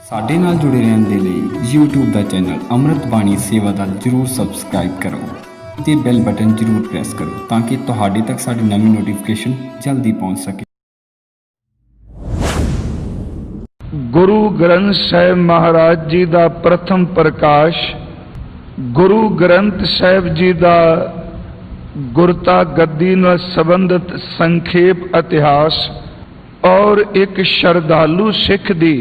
ਸਾਡੇ ਨਾਲ ਜੁੜੇ ਰਹਿਣ ਦੇ ਲਈ YouTube ਦਾ ਚੈਨਲ ਅੰਮ੍ਰਿਤ ਬਾਣੀ ਸੇਵਾ ਦਾ ਜਰੂਰ ਸਬਸਕ੍ਰਾਈਬ ਕਰੋ ਤੇ ਬੈਲ ਬਟਨ ਜਰੂਰ ਪ੍ਰੈਸ ਕਰੋ ਤਾਂ ਕਿ ਤੁਹਾਡੇ ਤੱਕ ਸਾਡੀ ਨਵੀਂ ਨੋਟੀਫਿਕੇਸ਼ਨ ਜਲਦੀ ਪਹੁੰਚ ਸਕੇ। गुरु ग्रंथ साहिब महाराज जी का प्रथम प्रकाश, गुरु ग्रंथ साहिब जी का गुरता गद्दी नाल संबंधित संखेप इतिहास और एक श्रद्धालु सिख दी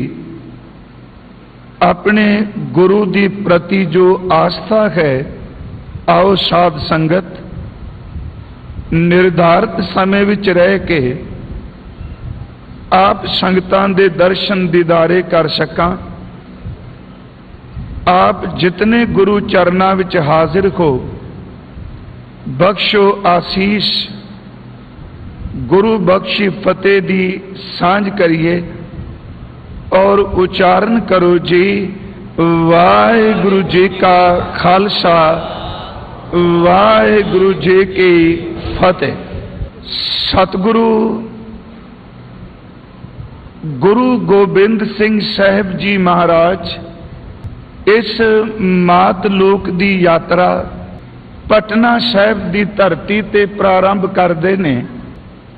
अपने गुरु दी प्रति जो आस्था है, आओ साध संगत निर्धारित समय विच रह के आप संगतां दे दर्शन दीदारे कर सकां। आप जितने गुरु चरना विच हाजिर हो, बख्शो आसीस, गुरु बख्शी फतेह दी सांझ करिए और उच्चारण करो जी वाहिगुरु जी का खालसा वाहिगुरु जी की फतेह। सतगुरु गुरु गोबिंद सिंह साहिब जी महाराज इस मात लोक दी यात्रा पटना साहिब दी धरती ते प्रारंभ करते ने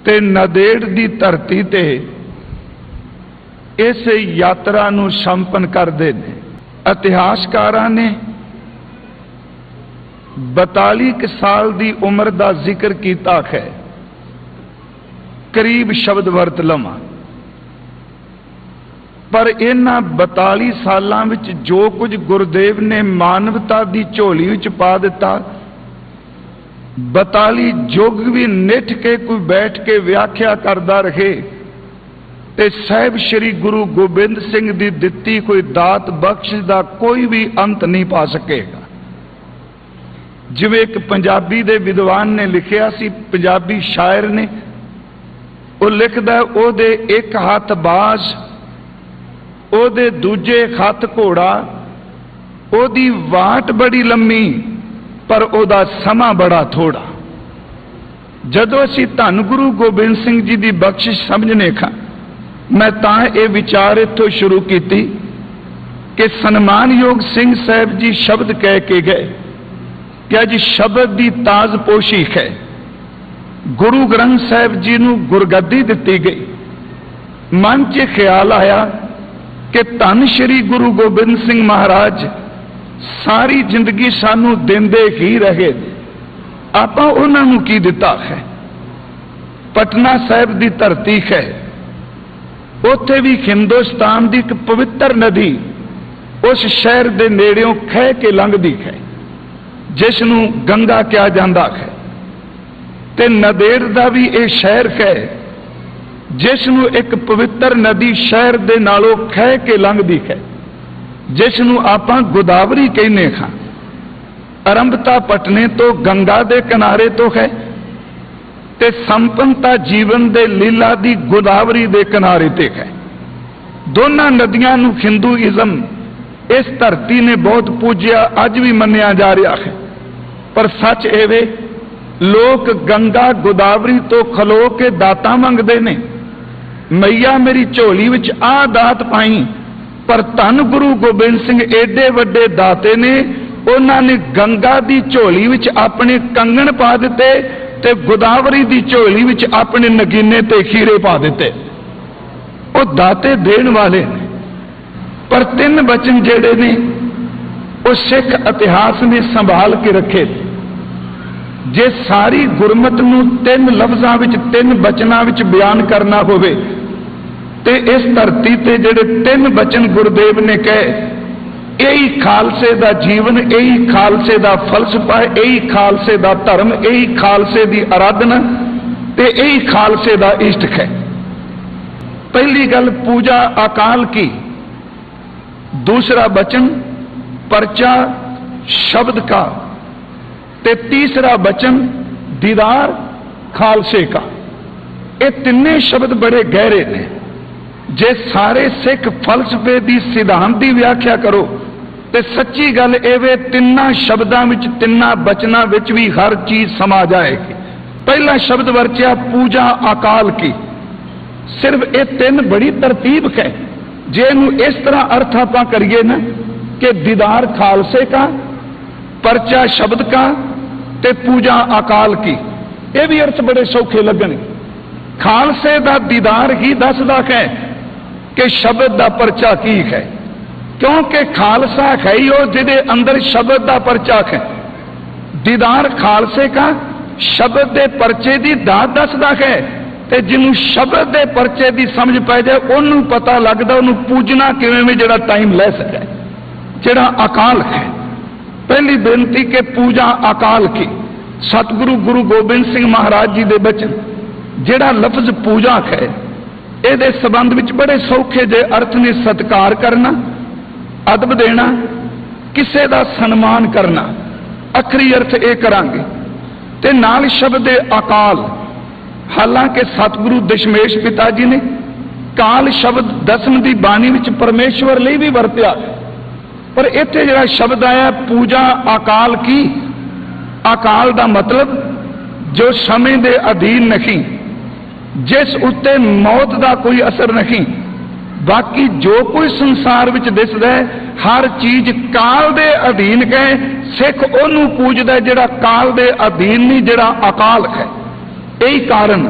ते नदेड़ दी धरती ते इस यात्रा नूं संपन्न करते ने। इतिहासकारां ने 42 साल दी उम्र दा जिक्र कीता है। करीब शब्द वरत लवां पर इन्हां 42 सालां विच जो कुछ गुरुदेव ने मानवता दी झोली विच पा दिता, 42 युग भी निठ के कोई बैठ के व्याख्या करदा रहे ते साहिब श्री गुरु गोबिंद सिंह दी दित्ती कोई दात बख्श दा कोई भी अंत नहीं पा सकेगा। जिवें एक पंजाबी दे विद्वान ने लिखिया सी, पंजाबी शायर ने, वो लिखदा ओदे एक हाथ बाज ओदे दूजे हथ घोड़ा, ओदी वाट बड़ी लम्मी पर ओदा समा बड़ा थोड़ा। जदों असीं धन गुरु गोबिंद सिंह जी की बख्शिश समझने खां, मैं तां ये विचार इत्थों शुरू कीती कि सन्मानयोग सिंह साहिब जी शब्द कह के गए कि अज शब्द की ताजपोशी है। गुरु ग्रंथ साहिब जी नूं गुरगद्दी दिती गई। मन च ख्याल आया कि धन श्री गुरु गोबिंद सिंह महाराज सारी जिंदगी सानू देंदे ही रहे, आपां उन्हां नूं की दिता है। पटना साहिब दी धरती है, उत्थे भी हिंदुस्तान दी एक पवित्र नदी उस शहर दे नेड़ियों खह के लंघदी है जिसनूं गंगा कहा जांदा है। ते नदेड़ दा भी यह शहर है जिसनूं एक पवित्र नदी शहर दे नालों खह के लंघदी है, जिसनूं आपां गोदावरी कहने हां। आरंभता पटने तो गंगा दे किनारे तो है ते संपन्नता जीवन दे लीला दी गोदावरी दे किनारे ते है। दोनों नदियां नूं हिंदूइज्म इस धरती ने बहुत पूज्या, अज भी मन्निया जा रहा है। पर सच एवे लोग गंगा गोदावरी तो खलो के दाता मंगते ने, मैया मेरी झोली विच आ दात पाई। पर धन गुरु गोबिंद सिंह एडे वड्डे दाते ने, उन्होंने गंगा दी झोली विच अपने कंगण पा दिते ते गोदावरी दी झोली विच अपने नगीने ते खीरे पा दिते। वो दाते देण वाले ने। पर 3 वचन जेड़े ने वो सिख इतिहास ने संभाल के रखे। जे सारी गुरमत नूं 3 लफ्जां विच 3 वचनां विच बयान करना होवे ते इस धरती ते जेड़े 3 वचन गुरुदेव ने कहे, यही खालसे दा जीवन, यही खालसे दा फलसफा, यही खालसे दा धर्म, यही खालसे दी आराधना ते यही खालसे दा इष्ट है। पहली गल पूजा अकाल की, दूसरा वचन परचा शब्द का ते तीसरा वचन दीदार खालसे का। ये तिन्ने शब्द बड़े गहरे ने। जे सारे सिख फलसफे की सिद्धांत की व्याख्या करो तो सच्ची गल एवे 3 शब्दों में 3 वचनों में भी हर चीज समा जाएगी। पहला शब्द वरत्या पूजा अकाल की, सिर्फ ये 3 बड़ी तरतीब है। जे इनू इस तरह अर्थ आप करिए ना कि दीदार खालसे का, परचा शब्द का, ते पूजा अकाल की, ये भी अर्थ बड़े सौखे लगन। खालसे का दीदार ही दसदा है कि शब्द का परचा की है, क्योंकि खालसा है ही वो जिहदे अंदर शब्द का परचा है। दीदार खालसे का शब्द के परचे की दात दसदा है, ते जिन्हों शब्द के परचे की समझ पै जाए उन्होंने पता लगता उन्होंने पूजना किवें में जिहड़ा टाइम लै सके, जिहड़ा अकाल है। पहली बेनती के पूजा अकाल की, सतगुरु गुरु गोबिंद सिंह महाराज जी के बचन, जिहड़ा लफ्ज पूजा है ये संबंध में बड़े सौखे जे अर्थ ने सत्कार करना, अदब देना, किसी का सन्मान करना, अखरी अर्थ ये करांगे। ते नाल शब्द अकाल, हालांकि सतगुरु दशमेश पिता जी ने काल शब्द दसम की बाणी में परमेश्वर लिए भी वरत्या, पर इत्थे जिहड़ा शब्द आया पूजा अकाल की, अकाल का मतलब जो समय के अधीन नहीं, जिस उत्ते मौत का कोई असर नहीं, बाकी जो कोई संसार विच दिसदा है हर चीज काल दे अधीन है। सिख ओनू पूजदा है जिहड़ा काल दे अधीन नहीं, जिहड़ा अकाल है। यही कारण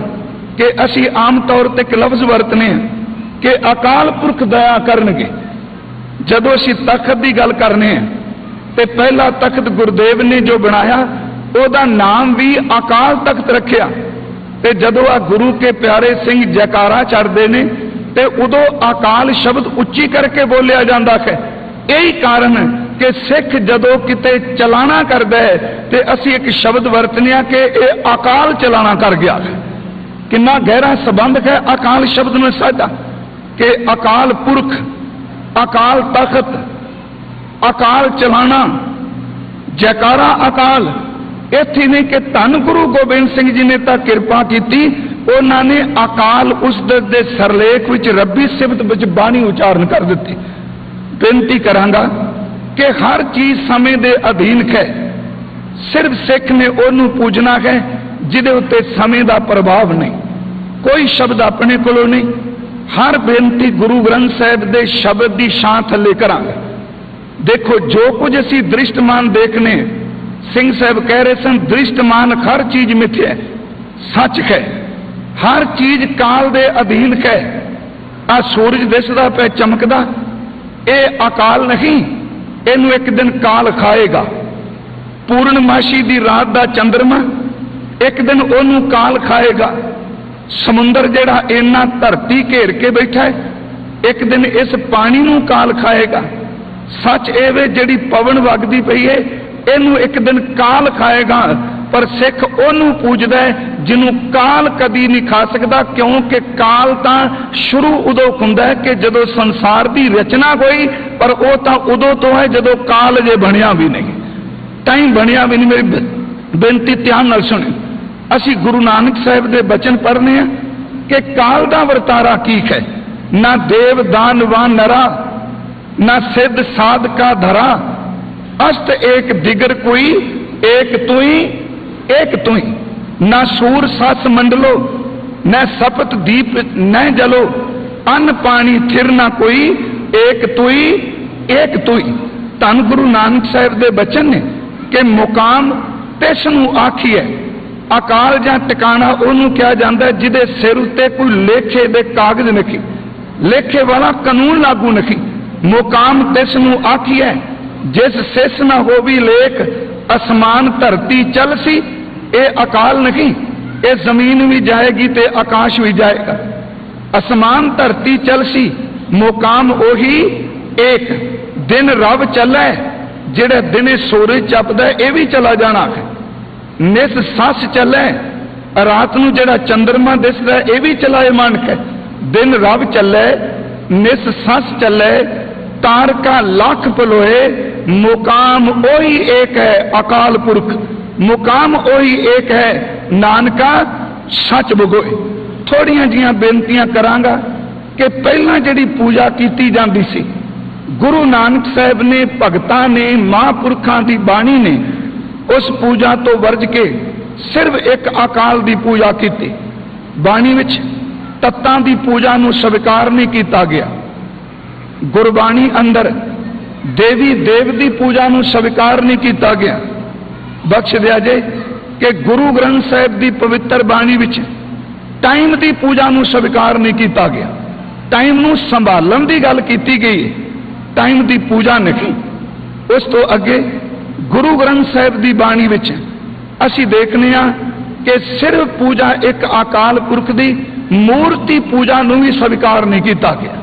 कि असी आम तौर पर एक लफ्ज वरतने हैं कि अकाल पुरख दया करनगे। जदों असी तखत की गल करने हैं तो पहला तखत गुरुदेव ने जो बनाया ਉਹਦਾ नाम भी अकाल तख्त रखिया। ते जदों आ गुरु के प्यारे सिंह जयकारा चढ़ते ने ते उदों अकाल शब्द उच्ची करके बोलिया जाता है। यही कारण कि सिख जदों किते चलाना करता है तो असी एक शब्द वरतने कि यह अकाल चलाना कर गया। कितना गहरा संबंध है अकाल शब्द में साडा कि अकाल पुरख, अकाल तख्त, अकाल चलाना, जयकारा अकाल। इत्थे नहीं कि धन गुरु गोबिंद सिंह जी ने तो कृपा की, उन्होंने अकाल उस दे सरलेख विच रब्बी सिफत विच बाणी उचारण कर दी। बेनती करांगा कि हर चीज समय के अधीन है, सिर्फ सिख ने उन्होंने पूजना है जिहदे उत्ते समय का प्रभाव नहीं, कोई शब्द अपने कोलों नहीं। हर बेनती गुरु ग्रंथ साहिब के शब्द की छां थले करांगे। देखो जो कुछ असी दृष्टमान देखने, सिंह साहब कह रहे सन दृष्टमान हर चीज मिथ्या है, सच है, हर चीज काल दे अधीन है। आ सूरज दिसदा पे चमकदा, ये अकाल नहीं, इनू एक दिन काल खाएगा। पूर्णमाशी दी रात दा चंद्रमा एक दिन ओनू काल खाएगा। समुंदर जिहड़ा इन्ना धरती घेर के बैठा है एक दिन इस पानी नू काल खाएगा। सच ये वे जिहड़ी पवन वगदी पई है इनू एक दिन काल खाएगा। पर सिख ओनू पूजदा है जिन्हों काल कदी नहीं खा सकता, क्योंकि काल तां शुरू उदों हुंदा है कि जदों संसार की रचना होई, पर वो तां उदों तो है जदों काल जे बनिया भी नहीं, टाइम बनिया भी नहीं। मेरी बेनती ध्यान नाल सुनियो, असी गुरु नानक साहिब के बचन पढ़ने हैं कि काल का वर्तारा की है। ना देव दानवान नरा, ना सिद्ध साध का धरा, अस्त एक दिगर कोई, एक तुई एक तुई। न सूर सस मंडलो, न सपत दीप न जलो, अन्न पानी थिर न कोई, एक तुई एक तुई। धन गुरु नानक साहिब के बचन ने कि मुकाम तिस नूं आखिए, अकाल जां टिकाणा उहनूं कहा जाता है जिहदे सिर उत्ते कोई लेखे दे कागज नहीं, लेखे वाला कानून लागू नहीं। मुकाम तिस नूं आखिए जिस सिस न होवी लेख, आसमान धरती चल सी, ये अकाल नहीं, ये जमीन भी जाएगी ते आकाश भी जाएगा। आसमान धरती चल सी, मुकाम ओही एक। दिन रब चला है, जेड़ा दिने सूरज चपदा है ये भी चला जाना है। निस सस चले, रात नूं जेड़ा चंद्रमा दिसदा है ये भी चलायमान है। दिन रब चले, निस सस चले, तारका लाख पलोए, मुकाम ओही एक है अकाल पुरख। मुकाम ओही एक है नानका सच बगोए। थोड़िया जिहियां बेनतियां करांगा कि पहला जिहड़ी पूजा की जाती सी, गुरु नानक साहब ने, भगतां ने, महापुरखां की बाणी ने उस पूजा तो वर्ज के सिर्फ एक अकाल की पूजा की। बाणी विच तत्तां की पूजा नूं स्वीकार नहीं किया गया। गुरबाणी अंदर देवी देव की पूजा नूं स्वीकार नहीं किया गया। बख्श दिया जे कि गुरु ग्रंथ साहिब की पवित्र बाणी विच टाइम की पूजा नूं स्वीकार नहीं किया गया। टाइम नूं संभालण की गल की गई, टाइम की पूजा नहीं। उस तो अगे गुरु ग्रंथ साहिब की बाणी विच असीं देखने कि सिर्फ पूजा एक अकाल पुरख की मूर्ति पूजा नूं भी स्वीकार नहीं किया गया।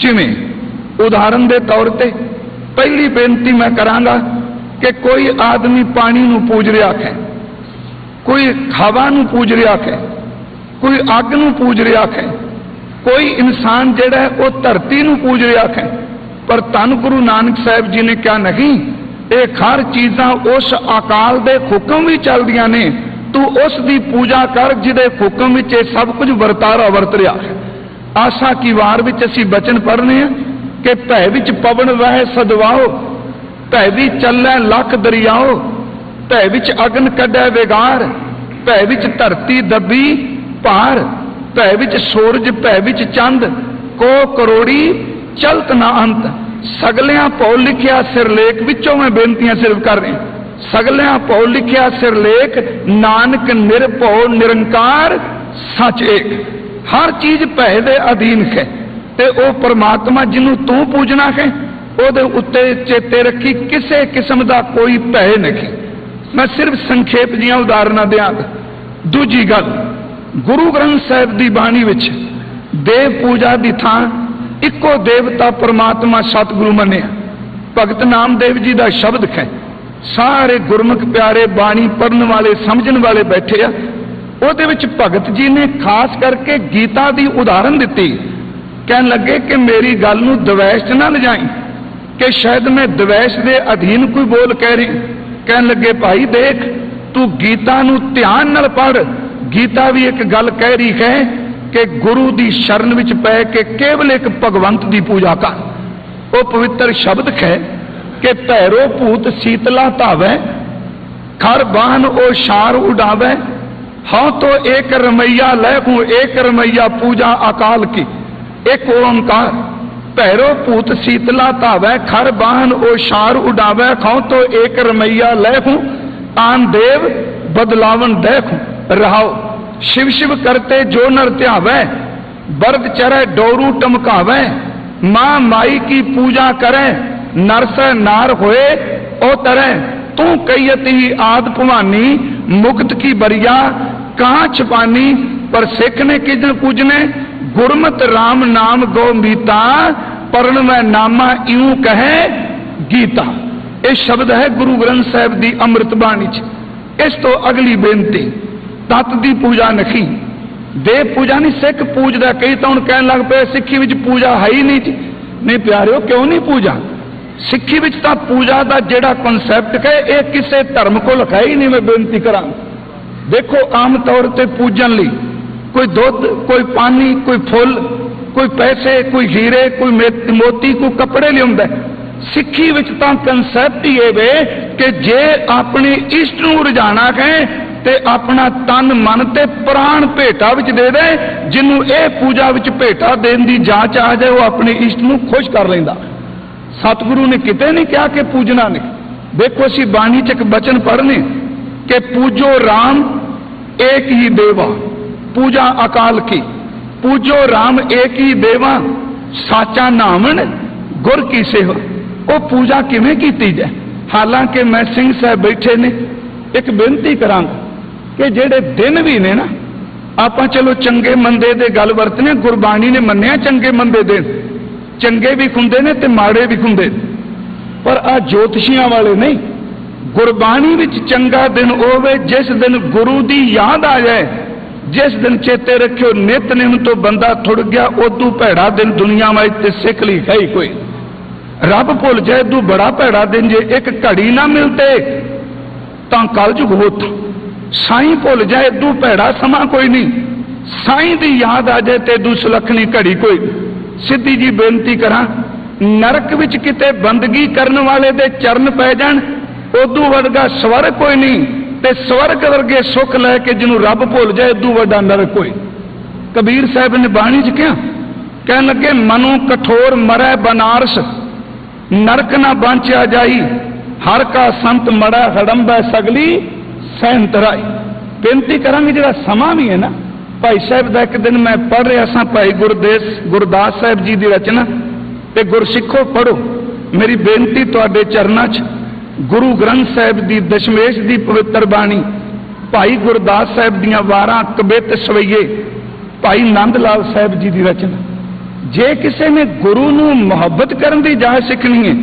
जिवें उदाहरण के तौर पर पहली बेनती मैं करांगा कि कोई आदमी पानी नूं पूज रहा है, कोई हवा नूं पूज रहा है, कोई अग नूं पूज रहा है, कोई इंसान जिहड़ा है वो धरती नूं पूज रहा है। पर धन गुरु नानक साहिब जी ने क्या नहीं, ये हर चीज़ां उस अकाल दे हुक्म भी चलदियां ने, तू उस दी पूजा कर जिहदे हुक्म विच सब कुछ वरतारा वरत रहा है। आशा की वार विच असीं बचन पढ़ने हैं कि भै विच पवन वह सदवाओ, भै भी चलै लख दरियाओ, भै विच अगन कढै विगार, भै विच धरती दबी पार, भै विच सूरज भै विच चंद, को करोड़ी चलत ना अंत। सगलियां पौ लिखिया सिरलेख, विचों मैं बेनतियां सिर्फ कर रही, सगलियां पौ लिखिया सिरलेख, नानक निरभौ निरंकार सच एक। हर चीज भै दे अधीन है ते ओ परमात्मा जिन्हों तू पूजना है ओदे उत्ते चेते रखी किसी किस्म का कोई भै नहीं। मैं सिर्फ संखेप जियां उदाहरण देंगा। दूजी गल, गुरु ग्रंथ साहिब की बाणी विच देव पूजा की थां इको देवता परमात्मा सतगुरु मन्निया। भगत नामदेव जी का शब्द है, सारे गुरमुख प्यारे बाणी पढ़न वाले समझण वाले बैठे आ। उहदे विच भगत जी ने खास करके गीता की उदाहरण दी। कहन लगे कि मेरी गल नूं द्वैश च ना लिजाई कि शायद मैं द्वैश के अधीन कोई बोल कह रही। कहन लगे भाई देख, तू गीता नूं ध्यान नाल पढ़। गीता भी एक गल कह रही है कि गुरु की शरण विच पै के केवल एक भगवंत की पूजा कर। वो पवित्र शब्द है कि भैरो भूत शीतला धावै, खर बाहन ओ शार उड़ावै, हाँ तो एक रमैया लहू एक रमैया पूजा अकाल की, एक ओंकार। भैरो भूत शीतला धावै, खर बाहन ओ शार उड़ावै, हाँ तो एक रमैया लहू आन देव बदलावन देखू रहाओ। शिव शिव करते जो नर ध्यावै, बरद चरै डोरू टमकावै, मां माई की पूजा करे, नर से नार होए ओ तरह, तू कईयत ही आद भवानी, मुक्त की बरिया कहाँ छपानी। पर सिख ने किजन पूजने, गुरमत राम नाम गो मीता, परण में नामा यूं कहे गीता। यह शब्द है गुरु ग्रंथ साहिब की अमृत बाणी च। इस तो अगली बेनती, तत्त की पूजा नहीं, देव पूजा नहीं। सिख पूजदा, कई तो हुण कहन लग पे सिक्खी विच पूजा है ही नहीं जी। नहीं प्यारिओ, क्यों नहीं पूजा? सिक्खी विच तां पूजा का जिहड़ा कॉन्सैप्ट है यह किसी धर्म को लिखा ही नहीं। मैं बेनती करा, देखो आम तौर पर पूजन लई कोई दुध, कोई पानी, कोई फुल, कोई पैसे, कोई हीरे, कोई मोती, कोई कपड़े लियाउंदा। सिक्खी विच तां कॉन्सैप्ट ही ये वे कि जे अपने इष्ट नूं रजाना है ते अपना तन मन ते प्राण भेटा विच दे दे। जिन्हों ये पूजा विच भेटा देने की जांच आ जाए वो अपने इष्ट नूं खुश कर लेंदा। सतगुरु ने किते नहीं कहा कि पूजना नहीं। देखो असी बाणी च एक बचन पढ़ने कि पूजो राम एक ही देवा, पूजा अकाल की। पूजो राम एक ही देवा, साचा नामन गुर की सेवा। वो पूजा किवें कीती जाए? हालांकि मैं सिंह साहब बैठे ने, एक बेनती करांगा कि जेड़े दिन भी ने ना, आप चलो चंगे मंदे दे गल वरतने। गुरबाणी ने मन्निया चंगे मंदे दिन, चंगे भी खुंदे ने ते माड़े भी खुंदे, पर आ ज्योतिषियां वाले नहीं। गुरबाणी विच चंगा दिन होवे जिस दिन गुरु दी याद आ जाए। जिस दिन चेते रखियो नितनेम तो बंदा थुड़ गया, उदू भैड़ा दिन दुनिया में ते सिख लिखा ही कोई। रब भुल जाए तू बड़ा भैड़ा दिन जे एक घड़ी ना मिलते तां कलयुग होता। साईं भुल जाए तू भैड़ा समा कोई नहीं। साईं दी याद आ जाए ते सुलखनी घड़ी कोई। सीधी जी बेनती करा, नरक विच किते बंदगी करने वाले दे चरण पै जाण, उदू वर्गा स्वर्ग कोई नहीं। ते स्वर्ग वर्गे सुख लैके जिन्हों रब भुल जाए उदू वड्डा नरक कोई। कबीर साहब ने बाणी च कहा कह लगे मनु कठोर मरै बनारस, नरक ना बांचा जाई, हर का संत मरै हड़ंबै सगली सहन तराई। बेनती करांगे जिहड़ा समा भी है ना, भाई साहब का एक दिन मैं पढ़ रहा सा भाई गुरदास साहब जी की रचना, ते गुरसिखो पढ़ो। मेरी बेनती तुहाडे चरनां च गुरु ग्रंथ साहिब की दशमेश की पवित्र बाणी, भाई गुरदास साहब दियां वारां कबित सवैये, भाई नंद लाल साहब जी की रचना। जे किसी ने गुरु नूं मुहब्बत करन दी जाच सीखनी है,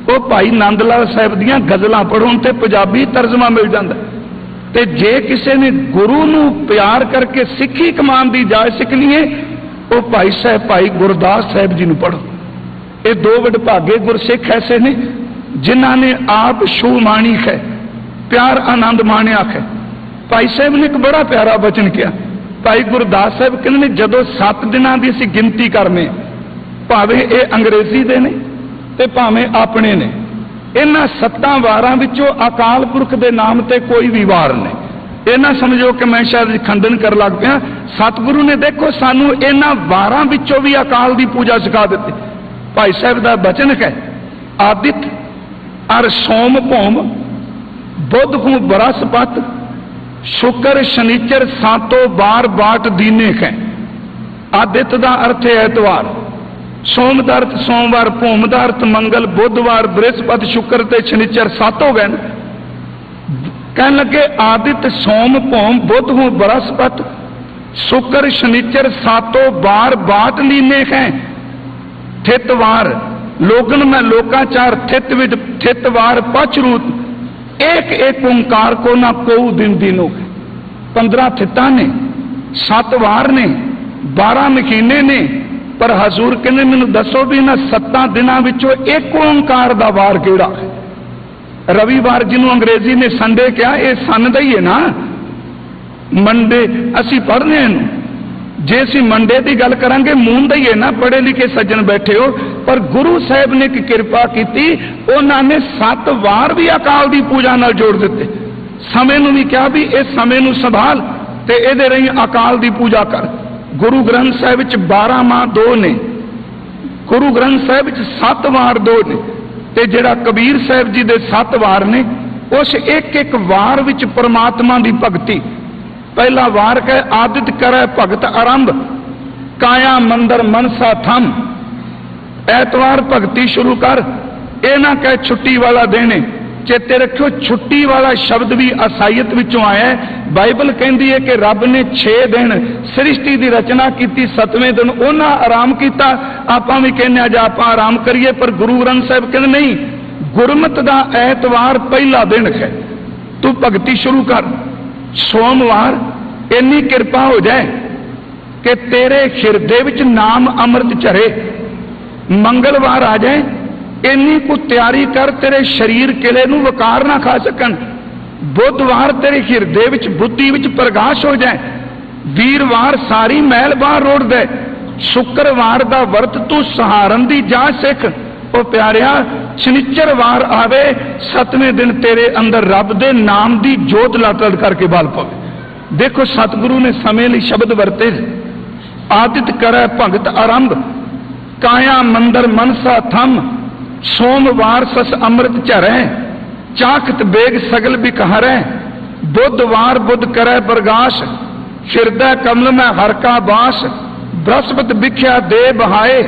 वो भाई नंद लाल साहब दियां गज़लां पढ़ो, ते पंजाबी तर्जमा मिल जाता। ते जे किसी ने गुरु नूं प्यार करके सिक्खी कमान की जाच सीखनी है, वो भाई साहब भाई गुरदास साहब जी नूं पढ़ो। ये दो वडभागे गुरसिख ऐसे ने जिन्हां ने आप छू माणी है, प्यार आनंद माणिया है। भाई साहब ने एक बड़ा प्यारा वचन किया। भाई गुरदास साहब कहते हैं जदों 7 दिनां दी असीं गिनती करने, भावें ये अंग्रेजी दे ने ते भावें अपने ने, इन्हां 7 वारां विचों अकाल पुरख दे नाम ते कोई भी वार नहीं। ये ना समझो कि मैं शायद खंडन कर लग पिया। सतगुरु ने देखो सानू इन्हां वारां विचों भी अकाल की पूजा सिखा दी। भाई साहब का बचन है, आदित्य अर सोम भौम, बुध को बरसपत, शुक्र शनिचर सातों बार बाट दीने है। आदित्य का अर्थ है एतवार, सोम का अर्थ सोमवार, भौम का अर्थ मंगल, बुधवार, बृहस्पति, शुक्र ते शनिचर 7 हो गए। कह लगे आदित्य सोम भौम बुध को बरसपत, शुक्र शनिचर सातों बार बाट लीने हैं। थितवार लोगन में लोकाचार, थित विद थितवार पचरूत, एक एक ओंकार को ना कोऊ दिन दिनों। 15 थिता ने, 7 वार ने, 12 महीने ने, पर हजूर कहने मैनू दसो भी ना 7 दिनों विचों एक ओंकार का वार केड़ा है। रविवार जिन्हों अंग्रेजी ने संडे क्या, ये सन दा ही है ना। मंडे असी पढ़ने हैं, जे असी मंडे की गल करांगे मून दा ही है ना। पढ़े लिखे सज्जन बैठे हो, पर गुरु साहब ने एक कृपा की, उन्होंने 7 वार भी अकाल की पूजा नाल जोड़ दिते। समय नूं भी कहा भी इस समय नूं संभाल ते इहदे रही अकाल की पूजा कर। गुरु ग्रंथ साहिब विच 12 माह 2 ने, गुरु ग्रंथ साहिब विच 7 वार 2 ने, ते जिहड़ा कबीर साहब जी दे 7 वार ने, उस एक एक वार विच परमात्मा की भगती। पहला वार कहे आदित्य करे भगत आरंभ, काया मंदिर मनसा थम। ऐतवार भगती शुरू कर, ये ना कहे छुट्टी वाला दिन है। चेते रखियो छुट्टी वाला शब्द भी असाइयत विचों आया है। बाइबल कहती है कि रब ने 6 दिन सृष्टि की रचना की, 7वें दिन उन्हें आराम किया। आपां भी कहने आज आपां आराम करिए, पर गुरु ग्रंथ साहिब कहते नहीं, गुरमत का ऐतवार पहला दिन है, तू भगती शुरू कर। सोमवार इन्नी कृपा हो जाए कि तेरे हिरदे विच नाम अमृत झरे। मंगलवार आ जाए, इन्नी को तैयारी कर तेरे शरीर किले नूं वकार ना खा सकन। बुधवार तेरे हिरदे विच बुद्धि विच प्रकाश हो जाए। वीरवार सारी मैल बाहर रोड़ दे। शुक्रवार का वर्त तू सहारन दी जाच सिख। ओ प्यारिया, शनिचरवार आवे, 7वें दिन तेरे अंदर रब दे नाम दी जोत लड़ करके बाल पवे। देखो सतगुरु ने समय लिए शब्द वरते, आदित्य करे भगत आरंभ, काया मंदिर मनसा थम, सोमवार सस अमृत झरै, चाखत बेग सगल बिकहरै, बुधवार बुध करे प्रगाश, हृदय कमल में हर का बास, बृहस्पति बिख्या दे बहाए,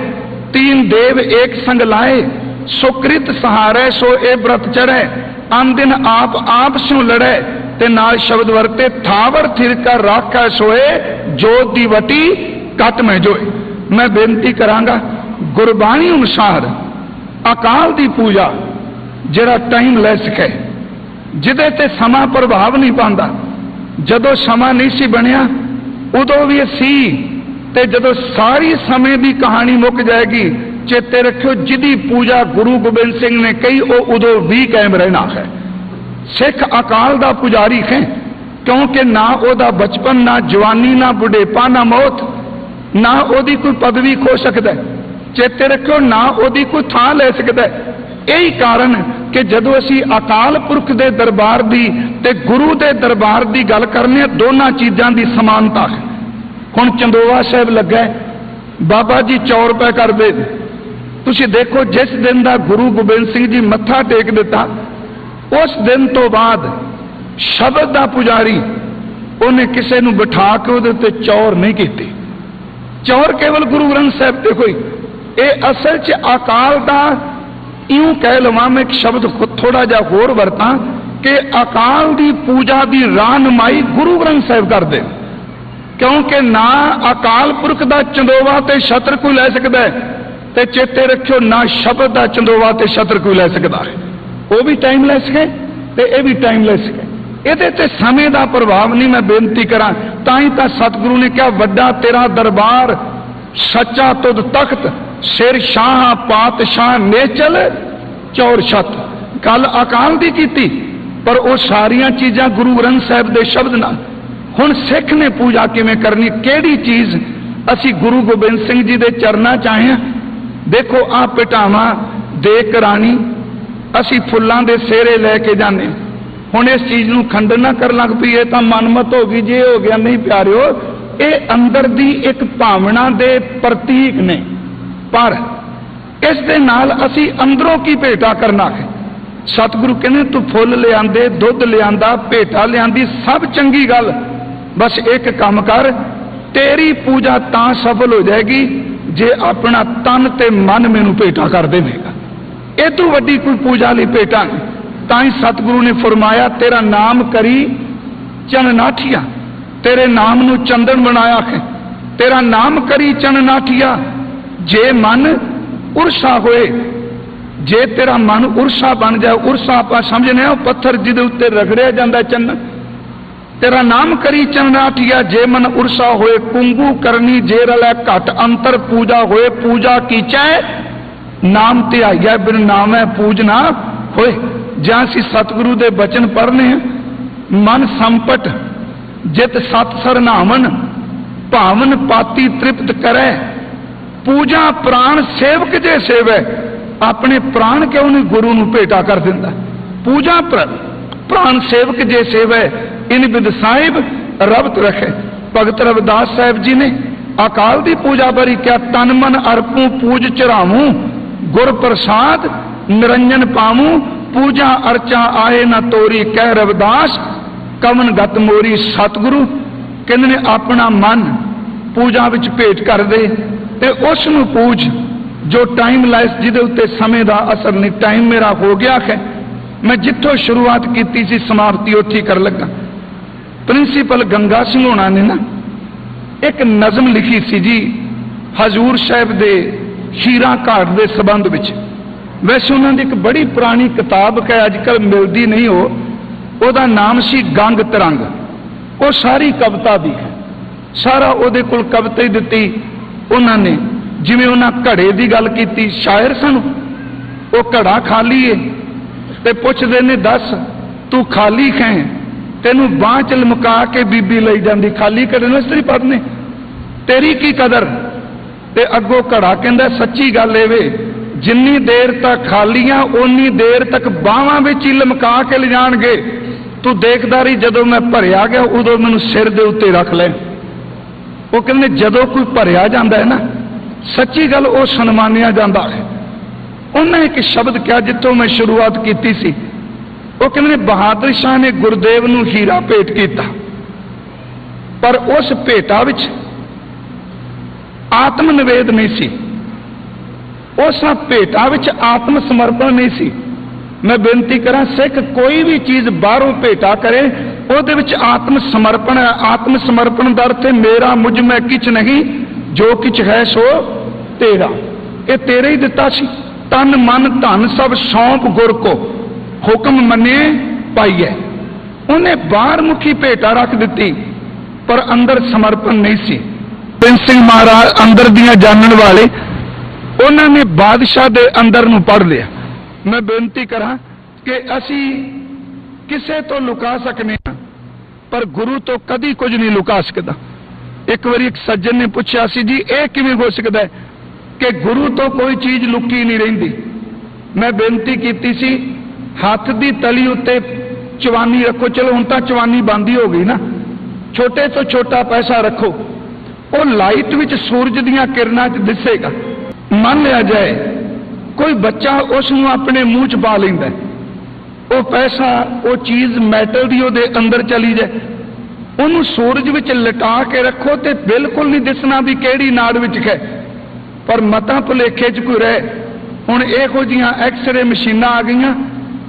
3 देव एक संग लाए, सुकृत सहारे सो ए व्रत चढ़े, आन दिन आप सु लड़े। ते नाल शब्द वरते, थावर थिर कर राखा सोए, जोत दी वटी कट में जोए। मैं बेनती करांगा, गुरबाणी अनुसार अकाल की पूजा जरा टाइमलैस है, जिदे ते समा प्रभाव नहीं पाता। जदों समा नहीं सी बनया उदों भी सी, ते जदों सारी समय की कहानी मुक जाएगी, चेते रखियो जिदी पूजा गुरु गोबिंद सिंह ने कही वो उदों भी कायम रहना है। सिख अकाल का पुजारी है, क्योंकि ना ओदा बचपन, ना जवानी, ना बुढ़ेपा, ना मौत, ना ओदी कोई पदवी खो सकता है। चेते रखियो ना ओदी कोई थां ले सकता है। यही कारण कि जदों असी अकाल पुरख के दरबार की ते गुरु के दरबार की गल करने, दोनों चीज़ों की समानता है। हुण चंदोवा साहब लगा, बाबा जी चौर पै करदे। तुसीं देखो जिस दिन का गुरु गोबिंद सिंह जी मत्था टेक दिता उस दिन तो बाद शब्द का पुजारी उन्हें किसी को बिठा के उहदे उत्ते चौर नहीं की। चौर केवल गुरु ग्रंथ साहिब ते कोई, ये असल च अकाल का इं कह लवां मैं एक शब्द थोड़ा जा होर वरतां कि अकाल की पूजा की राहनुमाई गुरु ग्रंथ साहिब कर दे, क्योंकि ना अकाल पुरख का चंदोवा ते छत्र कोई लै सकता है, ते चेते रखियो ना शब्द का चंदोवा ते छत्र कोई लै सकता है। वो भी टाइमलैस है ते ये भी टाइमलैस है। ਇਹਦੇ ਤੇ ਸਮੇਂ ਦਾ ਪ੍ਰਭਾਵ ਨਹੀਂ। मैं बेनती करा ਤਾਂ ਹੀ ਤਾਂ सतगुरु ने कहा ਵੱਡਾ तेरा दरबार सच्चा तुद तख्त सिर शाह पातशाह नेचल चौर छत। गल अकाल की कीती पर वो सारिया चीज़ां गुरु ग्रंथ साहिब के शब्द नाल। हुण सिख ने पूजा किवें करनी, केड़ी चीज़ असी गुरु गोबिंद सिंह जी के चरना चाहे। देखो आ पिटावां दे करानी असी फुल्लां दे सेरे लैके जाने। हुण इस चीज़ नूं खंडन ना कर लग पई, ये तां मनमत हो गई जे हो गया। नहीं प्यारिओ, ये अंदर दी एक भावना दे प्रतीक ने, पर इस दे नाल असी अंदरों की भेटा करना है। सतगुरु कहने तू फुल लियांदे, दुध लियांदा, भेटा लियांदी, सब चंगी गल, बस एक काम कर, तेरी पूजा तां सफल हो जाएगी जे अपना तन ते मन मैनू भेटा कर देवेगा। ये तू वड्डी कोई पूजा ली भेटा नहीं। ताई सतगुरु ने फरमाया तेरा नाम करी चन नाठिया, तेरे नाम नू चंदन बनाया है। तेरा नाम करी चन नाठिया, जे मन उर्सा होए, जे तेरा मन उर्सा बन जाए। उर्सा आप समझने हो पत्थर जिदे उत्ते रगड़िया जाता चन्न। तेरा नाम करी चन नाठिया, जे मन उर्सा होए। कुंगू करनी जे रलै घट अंतर पूजा होए। पूजा कीचै नाम ध्याइया, बिन नाम है पूजना होए। जहां सी सतगुरु दे बचन पढ़ने, मन संपट जित सत सरनावन, भावन पाती तृप्त करे। पूजा प्राण सेवक जे सेवे, अपने प्राण क्यों नहीं गुरु नूं भेटा कर दिंदा। पूजा प्राण सेवक जे सेवे, इन बिद साहिब रबत रखे। भगत रविदास साहिब जी ने अकाल दी पूजा बारी क्या, तन मन अर्पूं पूज चढ़ावूं, गुर प्रसाद निरंजन पावूं। पूजा अर्चा आए न तोरी, कह रविदास कवन गत मोरी। सतगुरु कहते ने अपना मन पूजा विच भेंट कर दे ते उस नूं पूज जो टाइम लाइस, जिदे उत्ते समय का असर नहीं। टाइम मेरा हो गया है, मैं जिथों शुरुआत की सी समाप्ति उत्थे कर लगा। प्रिंसीपल गंगा सिंह होना ने ना एक नज़म लिखी सी जी हजूर साहब दे हीरा घाट के संबंध विच। वैसे उन्होंने एक बड़ी पुरानी किताब है, अजकल मिलती नहीं, वो नाम सी गंग तरंग। वो सारी कविता भी है, सारा उहदे कोल कविता ही दिती उन्होंने। जिवें उन्होंने घड़े की गल की, शायर सन, वो घड़ा खाली है ते पुछदे ने दस तू खाली खे, तेनू बांह च लमका के बीबी लई जांदी। खाली घड़े नूं इस्त्री पढ़ने, तेरी की कदर। ते अगों घड़ा कहंदा सच्ची गल एवे, जिन्नी देर तक खालियां उन्नी देर तक बाहां विच ही लमका के ले जाणगे। तू देखदा रही, जदों मैं भरिया गया उदों मैनूं सिर दे उत्ते रख ले। वो कहंदे जदों कोई भरिया जांदा है ना, सच्ची गल वो सन्मानिया जांदा है। उन्हें एक शब्द कहा जिथों मैं शुरुआत की सी, वो कहंदे बहादुर शाह ने गुरदेव नूं हीरा भेंट कीता, पर उस भेटा विच आत्म निवेद नहीं सी, उस भेटा विच आत्म समर्पण नहीं सी। मैं बेनती करा सिख कोई भी चीज बाहरों भेटा करे उहदे विच आत्म समर्पण है। आत्म समर्पण दा अर्थ है मेरा मुझ में किछ नहीं, जो किछ है सो तेरा। ये तेरे ही दिता सी, तन मन धन सब सौंप गुर को, हुक्म मने पाइए। उन्हें बाहर मुखी भेटा रख दी पर अंदर समर्पण नहीं सी। प्रिंस सिंह महाराज अंदर दियां जानन वाले, उन्होंने बादशाह दे अंदर नूं पढ़ लिया। मैं बेनती करा कि असी किसे तो लुका सकने हैं पर गुरु तो कदी कुछ नहीं लुका सकता। एक बार एक सज्जन ने पूछा सी जी ये किवें हो सकता है कि गुरु तो कोई चीज लुकी नहीं रहिंदी। मैं बेनती की सी हाथ दी तली उत्ते चवानी रखो। चलो हुण तां चवानी बंद ही हो गई ना, छोटे तो छोटा पैसा रखो, वो लाइट विच सूरज दीयां किरणां च दिसेगा। मान लिया जाए कोई बच्चा उसनूं अपने मूँह च पा लैंदा, वो पैसा वो चीज़ मैटल दी उहदे अंदर चली जाए, उन्होंने सूरज विच लटा के रखो तो बिल्कुल नहीं दिसना भी किहड़ी नाड़ विच है। पर मतां भुलेखे च कोई रहे, हुण इहो जिहियां एक्सरे मशीनां आ गईयां,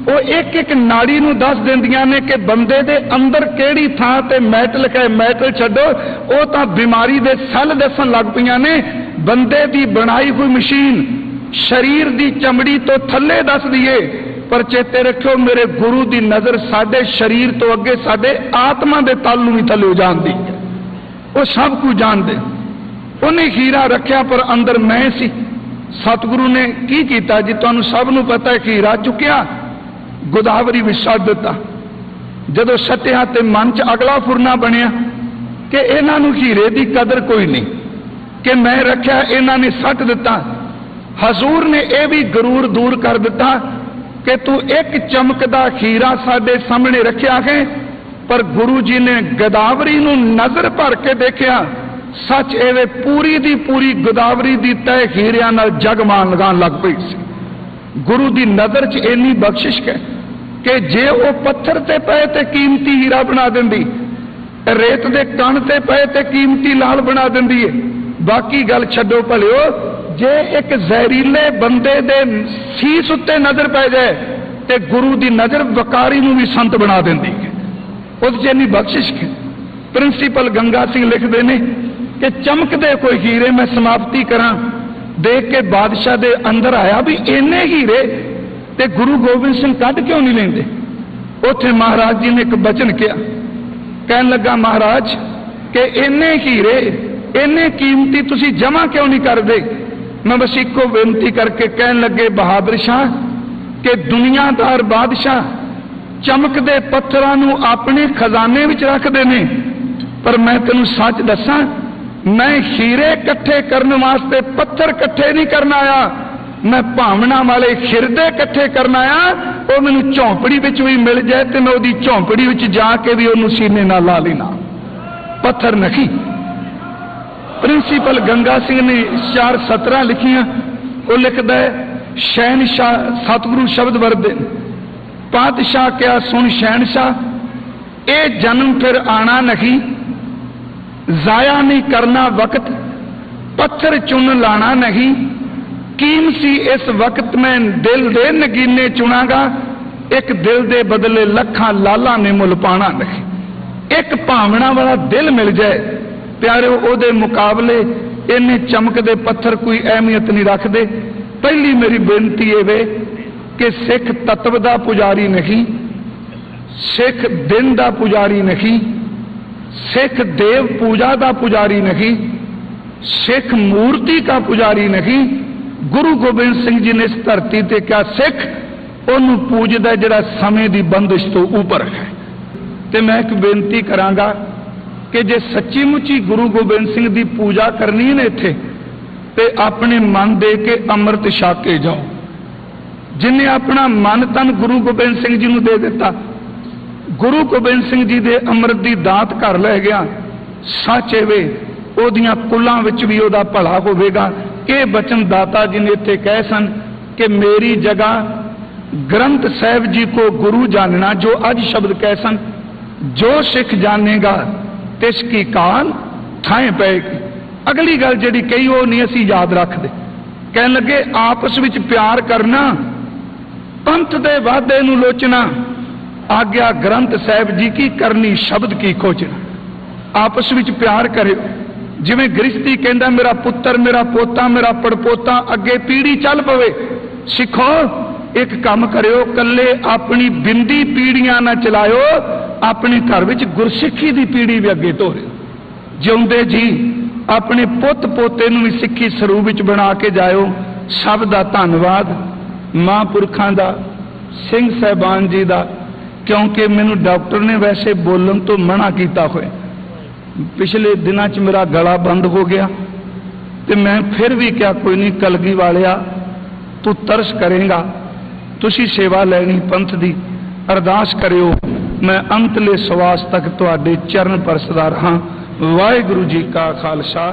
वो एक एक नाड़ी नूं दस दिंदियां ने कि बंदे दे अंदर किहड़ी थां ते मैटल है। मैटल छड्डो, वो तां बीमारी दे सैल दसन लग पईयां ने। बंदे दी बनाई हुई मशीन शरीर दी चमड़ी तो थल्ले दस दिए, पर चेते रखियो मेरे गुरु दी नज़र साडे शरीर तो अगे साडे आत्मा दे तल नूं भी थल्ले जानदी है। वो सब कुछ जानदे। उन्हें हीरा रखिया पर अंदर मैं सी। सतगुरु ने की कीता जी, तुहानूं सब नूं पता है, हीरा चुकिया गोदावरी विच सट दिता। जदों सटिया ते मन च अगला फुरना बनिया कि इन्हां नूं हीरे दी कदर कोई नहीं, कि मैं रखिया इन्हां ने सट दिता। हजूर ने यह भी गरूर दूर कर दिता कि तू एक चमकदा हीरा साडे सामने रखिया है, पर गुरु जी ने गोदावरी नूं नजर भर के देखिया। सच एवे पूरी दी पूरी गोदावरी दी तय हीरियां नाल जगमान लगान लग पई सी। गुरु दी नजर च इन्नी बख्शिश है कि जे वो पत्थर ते पए ते कीमती हीरा बना दिंदी, रेत दे कण ते पए ते कीमती लाल बना दिंदी है। बाकी गल छड्डो भलियो, जे एक जहरीले बंदे दे सीस उत्ते नजर पै जाए ते गुरु दी नजर वकारी नूं भी संत बना दिंदी है। उस च इन्नी बख्शिश है। प्रिंसीपल गंगा सिंह लिखते हैं कि चमकदे कोई हीरे मैं समाप्ति करा, देख के बादशाह दे अंदर आया भी इन्ने हीरे ते गुरु गोबिंद सिंह कद क्यों नहीं लेंदे। उत्थे महाराज जी ने एक बचन किया, कहन लगा महाराज कि इन्ने हीरे इन्ने कीमती तुसी जमा क्यों नहीं करदे। मैं बस इको बेनती करके कहन लगे बहादुर शाह कि दुनियादार बादशाह चमकदे पत्थरां नूं अपने खजाने विच रखदे ने, पर मैं तैनूं सच दसां, मैं हीरे इकट्ठे करने वास्ते पत्थर इकट्ठे नहीं करना आया, मैं भावना वाले हिरदे इकट्ठे करना आया। वो मैनूं झोंपड़ी विच भी मिल जाए तो मैं उहदी झोंपड़ी विच जाके भी उहनूं सीने नाल ला लेना, पत्थर नहीं। प्रिंसीपल गंगा सिंह ने 4 सतरां लिखियां। वो लिखदा है शहनशाह सतगुरु शब्द वरदे, पातशाह क्या सुन शहनशाह, ए जन्म फिर आना नहीं, जाया नहीं करना वक्त, पत्थर चुन लाना नहीं, कीम सी इस वक्त में दिल दे नगीने चुनागा, एक दिल दे बदले लखां लाला ने मुल पाना नहीं। एक भावना वाला दिल मिल जाए प्यारे, ओदे मुकाबले इन्ने चमकदे पत्थर कोई अहमियत नहीं रखते। पहली मेरी बेनती ये वे कि सिख तत्व का पुजारी नहीं, सिख दिन का पुजारी नहीं, सिख देव पूजा का पुजारी नहीं, सिख मूर्ति का पुजारी नहीं। गुरु गोबिंद सिंह जी ने इस धरती ते क्या सिख उन्होंने पूजदा जिहड़ा समय की बंदिश तो ऊपर है। तो मैं एक बेनती करांगा कि जे सच्ची मुची गुरु गोबिंद सिंह की पूजा करनी है इत्थे ते अपने मन दे के अमृत छक के जाओ। जिन्हें अपना मन तन गुरु गोबिंद सिंह जी नूं दे दिता, गुरु गोबिंद सिंह जी दे अमृत की दात घर लै गया, सच एवे ओदियां कुलां विच भी ओदा भला होवेगा। ये बचन दाता जी ने इत्थे कहे सन कि मेरी जगह ग्रंथ साहिब जी को गुरु जानना, जो अज शब्द कहे सन, जो सिख जानेगा तिसकी काल थाएं पैगी। अगली गल जिहड़ी कही वो नहीं असीं याद रखते। कहन लगे आपस विच प्यार करना, पंथ दे वादे नूं लोचना, आग्या ग्रंथ साहिब जी की करनी, शब्द की खोजना। आपस विच प्यार करियो। जिवें गृहस्थी कहंदा मेरा पुत्तर, मेरा पोता, मेरा पड़पोता, अगे पीढ़ी चल पवे। सिखो एक काम करियो, कल्ले अपनी बिंदी पीढ़ियां ना चलायो, अपने घर विच गुरसिੱਖੀ दी पीढ़ी भी अगे तोरियो। जिउंदे जी अपने पुत पोते नूं भी सिੱਖੀ ਸਰੂਪ विच बना के जाओ। सब दा धन्नवाद महापुरखां दा, सिंह साहिबान जी दा, क्योंकि मैनूं डॉक्टर ने वैसे बोलण तो मना किया होया। पिछले दिनों च मेरा गला बंद हो गया तो मैं फिर भी क्या कोई नहीं, कलगी वालिया तू तरस करेगा, तुसी सेवा लैनी पंथ दी, अरदास करियो, मैं अंतले सवास तक तुहाडे चरण परसदा रहां। ਵਾਹਿਗੁਰੂ ਜੀ ਕਾ ਖਾਲਸਾ